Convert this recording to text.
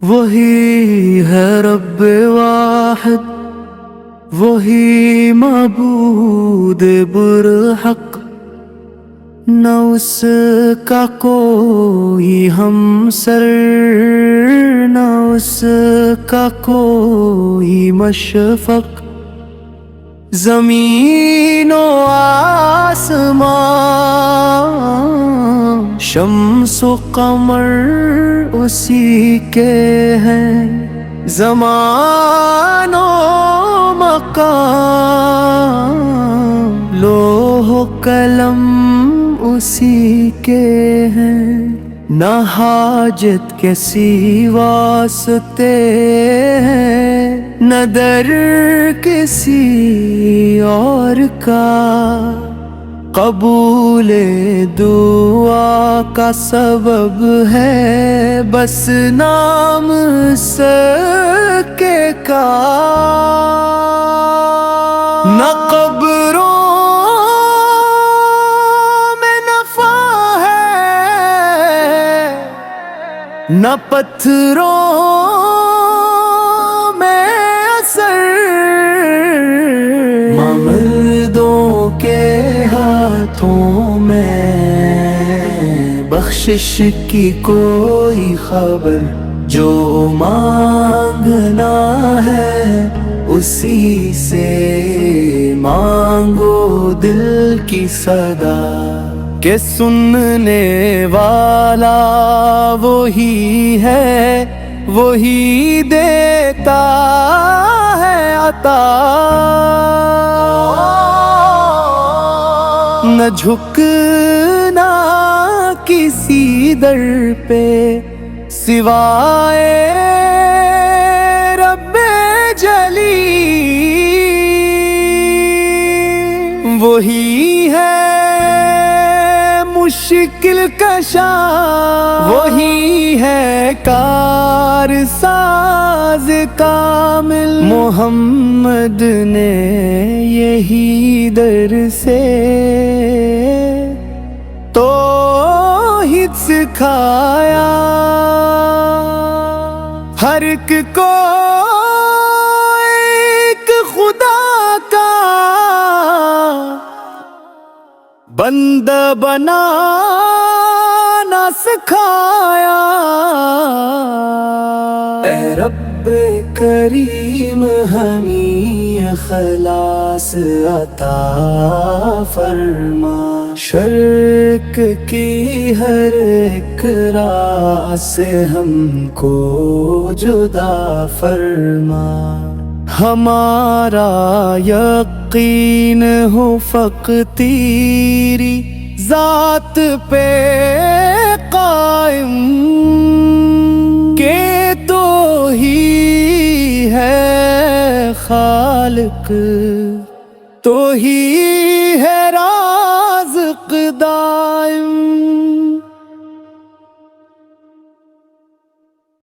وہی ہے رب واحد، وہی معبود برحق، نہ اس کا کوئی ہمسر، نہ اس کا کوئی مشفق۔ زمین و آسمان، شمس و قمر اسی کے ہیں، زمان و مقام لوح و قلم اسی کے ہیں۔ نہ حاجت کسی واسطے ہیں، نہ در کسی اور کا، قبول دعا کا سبب ہے بس نام سکے کا۔ نہ قبروں میں نفع ہے، نہ پتھروں میں اثر، مردوں کے ہاتھوں میں بخشش کی کوئی خبر، جو مانگنا ہے اسی سے مانگو دل کی صدا، کہ سننے والا وہی ہے، وہی دیتا ہے عطا۔ نہ جھکنا کسی در پہ سوائے رب جلی، وہی ہے مشکل کشا، وہی ہے کار ساز کامل۔ محمد نے یہی در سے توحید سکھایا، ہر ایک کو ایک خدا کا بندہ بنانا سکھایا۔ اے رب کریم ہمیں اخلاص عطا فرما، شرک کی ہر ایک راہ سے ہم کو جدا فرما۔ ہمارا یقین ہو فقط تیری ذات پہ قائم، کہ تو ہی ہے خالق، تو ہی